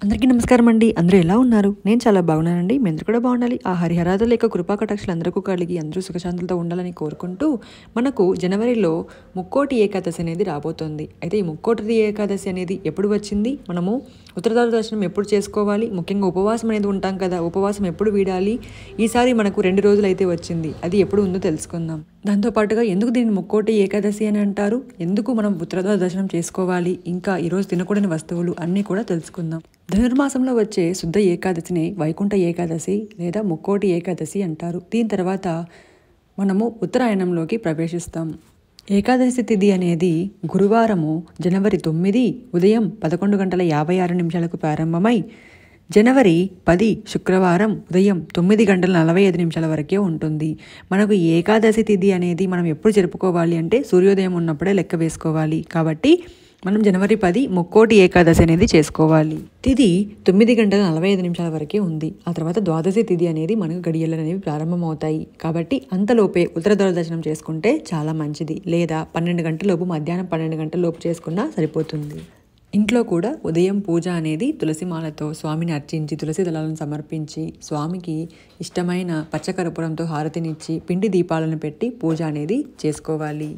అందరికీ నమస్కారం అండి. అందరూ ఎలా ఉన్నారు? నేను చాలా బాగున్నానండి. మీ అందరూ కూడా బాగుండాలి. ఆ హరిహరాదుల యొక్క కృపా కటాక్షాలు అందరికీ కలిగి అందరూ సుఖశాంతులతో ఉండాలని కోరుకుంటూ, మనకు జనవరిలో ముక్కోటి ఏకాదశి అనేది రాబోతోంది. అయితే ఈ ముక్కోటి ఏకాదశి అనేది ఎప్పుడు వచ్చింది? మనము ఉత్తరాధార దర్శనం ఎప్పుడు చేసుకోవాలి? ముఖ్యంగా ఉపవాసం అనేది ఉంటాం కదా, ఉపవాసం ఎప్పుడు వీడాలి? ఈసారి మనకు 2 రోజులు అయితే వచ్చింది. అది ఎప్పుడు ఉందో తెలుసుకుందాం. దాంతోపాటుగా ఎందుకు దీన్ని ముక్కోటి ఏకాదశి అని అంటారు? ఎందుకు మనం ఉత్తరాధార దర్శనం చేసుకోవాలి? ఇంకా ఈరోజు తినకూడని వస్తువులు అన్నీ కూడా తెలుసుకుందాం. ధనుర్మాసంలో వచ్చే శుద్ధ ఏకాదశిని వైకుంఠ ఏకాదశి లేదా ముక్కోటి ఏకాదశి అంటారు. దీని తర్వాత మనము ఉత్తరాయణంలోకి ప్రవేశిస్తాం. ఏకాదశి తిథి అనేది గురువారము జనవరి 9 ఉదయం 11:56 ప్రారంభమై జనవరి 10 శుక్రవారం ఉదయం 9:45 వరకే ఉంటుంది. మనకు ఈ ఏకాదశి తిథి అనేది మనం ఎప్పుడు జరుపుకోవాలి అంటే సూర్యోదయం ఉన్నప్పుడే లెక్క వేసుకోవాలి. కాబట్టి మనం జనవరి 10 ముక్కోటి ఏకాదశి అనేది చేసుకోవాలి. తిథి 9:45 వరకే ఉంది. ఆ తర్వాత ద్వాదశి తిథి అనేది మనకు గడియలు అనేవి ప్రారంభమవుతాయి. కాబట్టి అంతలోపే ఉత్తరాధార దర్శనం చేసుకుంటే చాలా మంచిది. లేదా 12 గంటలలోపు, మధ్యాహ్నం 12 గంటలలోపు చేసుకున్నా సరిపోతుంది. ఇంట్లో కూడా ఉదయం పూజ అనేది తులసిమాలతో స్వామిని అర్చించి, తులసి దళాలను సమర్పించి, స్వామికి ఇష్టమైన పచ్చకర్పూరంతో హారతినిచ్చి, పిండి దీపాలను పెట్టి పూజ అనేది చేసుకోవాలి.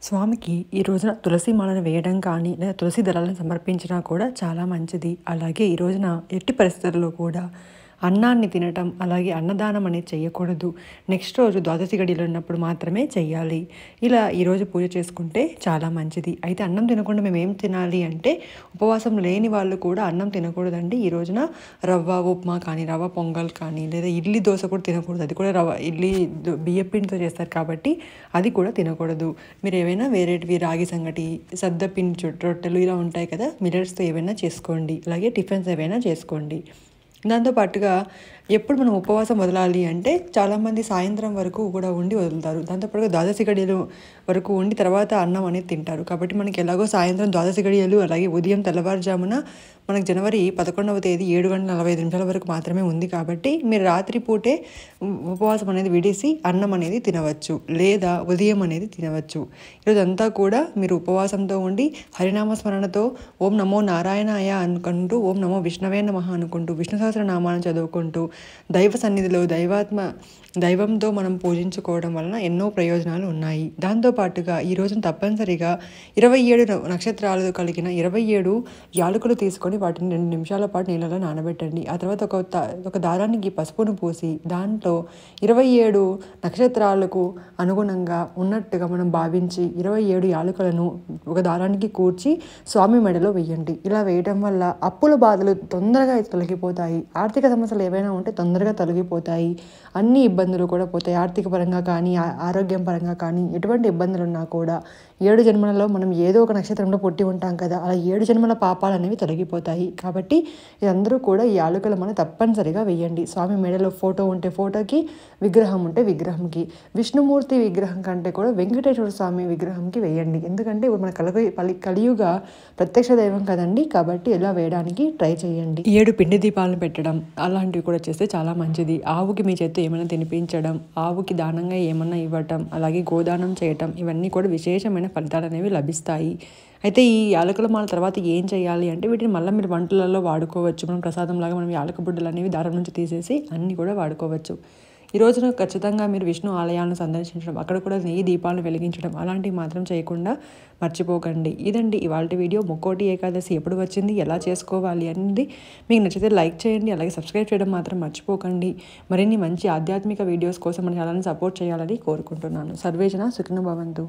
స్వామికి ఈ రోజున తులసి మాలను వేయడం కానీ లేదా తులసి దళాలను సమర్పించినా కూడా చాలా మంచిది. అలాగే ఈ రోజున ఎట్టి పరిస్థితుల్లో కూడా అన్నాన్ని తినటం, అలాగే అన్నదానం అనేది చేయకూడదు. నెక్స్ట్ రోజు ద్వాదశి గడియలు ఉన్నప్పుడు మాత్రమే చెయ్యాలి. ఇలా ఈరోజు పూజ చేసుకుంటే చాలా మంచిది. అయితే అన్నం తినకుండా మేము ఏం తినాలి అంటే, ఉపవాసం లేని వాళ్ళు కూడా అన్నం తినకూడదండి. ఈ రోజున రవ్వ ఉప్మా కానీ, రవ్వ పొంగల్ కానీ, లేదా ఇడ్లీ దోశ కూడా తినకూడదు. అది కూడా ఇడ్లీ బియ్యపిండితో చేస్తారు కాబట్టి అది కూడా తినకూడదు. మీరు ఏవైనా వేరేటివి రాగి సంగటి, సద్దపిండి రొట్టెలు ఇలా ఉంటాయి కదా, మిల్లెట్స్తో ఏవైనా చేసుకోండి. అలాగే టిఫిన్స్ ఏవైనా చేసుకోండి. దాంతోపాటుగా ఎప్పుడు మనం ఉపవాసం వదలాలి అంటే, చాలామంది సాయంత్రం వరకు కూడా ఉండి వదులుతారు. దాంతోపాటుగా ద్వాదశి గడియలు వరకు ఉండి తర్వాత అన్నం అనేది తింటారు. కాబట్టి మనకి ఎలాగో సాయంత్రం ద్వాదశి గడియలు, అలాగే ఉదయం తెల్లవారుజామున మనకు జనవరి 11వ తేదీ 7:45 వరకు మాత్రమే ఉంది. కాబట్టి మీరు రాత్రిపూటే ఉపవాసం అనేది విడిసి అన్నం అనేది తినవచ్చు, లేదా ఉదయం అనేది తినవచ్చు. ఈరోజంతా కూడా మీరు ఉపవాసంతో ఉండి హరినామస్మరణతో ఓం నమో నారాయణాయ అనుకుంటూ, ఓం నమో విష్ణవే నమః అనుకుంటూ, విష్ణు సహస్రనామాలను చదువుకుంటూ, దైవ సన్నిధిలో దైవంతో మనం పూజించుకోవడం వలన ఎన్నో ప్రయోజనాలు ఉన్నాయి. దాంతోపాటుగా ఈ రోజున తప్పనిసరిగా 27 నక్షత్రాలు కలిగిన 27 యాలకులు తీసుకొని వాటిని 2 నిమిషాల పాటు నీళ్ళలో నానబెట్టండి. ఆ తర్వాత ఒక దారానికి పసుపును పూసి దాంట్లో 27 నక్షత్రాలకు అనుగుణంగా ఉన్నట్టుగా మనం భావించి 27 యాలకులను ఒక దారానికి కూర్చి స్వామి మెడలో వేయండి. ఇలా వేయడం వల్ల అప్పుల బాధలు తొందరగా తొలగిపోతాయి. ఆర్థిక సమస్యలు ఏవైనా ఉంటే తొందరగా తొలగిపోతాయి. అన్ని ఇబ్బందులు కూడా పోతాయి. ఆర్థిక పరంగా కానీ, ఆరోగ్యం పరంగా కానీ ఎటువంటి ఇబ్బందులు ఉన్నా కూడా 7 జన్మలలో మనం ఏదో ఒక నక్షత్రంలో పుట్టి ఉంటాం కదా, అలా 7 జన్మల పాపాలు అనేవి తొలగిపోతాయి. కాబట్టి ఇదందరూ కూడా ఈ యాలకులు మనం తప్పనిసరిగా వేయండి. స్వామి మెడలో ఫోటో ఉంటే ఫోటోకి, విగ్రహం ఉంటే విగ్రహంకి, విష్ణుమూర్తి విగ్రహం కంటే కూడా వెంకటేశ్వర స్వామి విగ్రహంకి వేయండి. ఎందుకంటే ఇప్పుడు మన కలియుగ ప్రత్యక్ష దైవం కదండి. కాబట్టి ఇలా వేయడానికి ట్రై చేయండి. 7 పిండి దీపాలను పెట్టడం అలాంటివి కూడా చేస్తే చాలా మంచిది. ఆవుకి మీ చేత్తో ఏమైనా తినిపించడం, ఆవుకి దానంగా ఏమన్నా ఇవ్వటం, అలాగే గోదానం చేయటం, ఇవన్నీ కూడా విశేషమైన ఫలితాలు అనేవి లభిస్తాయి. అయితే ఈ యాలకుల మాల తర్వాత ఏం చేయాలి అంటే, వీటిని మళ్ళీ మీరు వంటలలో వాడుకోవచ్చు. మనం ప్రసాదంలాగా మనం యాలక బుడ్డలు అనేవి దారం నుంచి తీసేసి అన్నీ కూడా వాడుకోవచ్చు. ఈ రోజున ఖచ్చితంగా మీరు విష్ణు ఆలయాలను సందర్శించడం, అక్కడ కూడా నెయ్యి దీపాలను వెలిగించడం అలాంటివి మాత్రం చేయకుండా మర్చిపోకండి. ఇదండి ఇవాల్టి వీడియో. ముక్కోటి ఏకాదశి ఎప్పుడు వచ్చింది, ఎలా చేసుకోవాలి అనేది మీకు నచ్చితే లైక్ చేయండి, అలాగే సబ్స్క్రైబ్ చేయడం మాత్రం మర్చిపోకండి. మరిన్ని మంచి ఆధ్యాత్మిక వీడియోస్ కోసం మన ఛానల్ని సపోర్ట్ చేయాలని కోరుకుంటున్నాను. సర్వేజన సుఖినో భవంతు.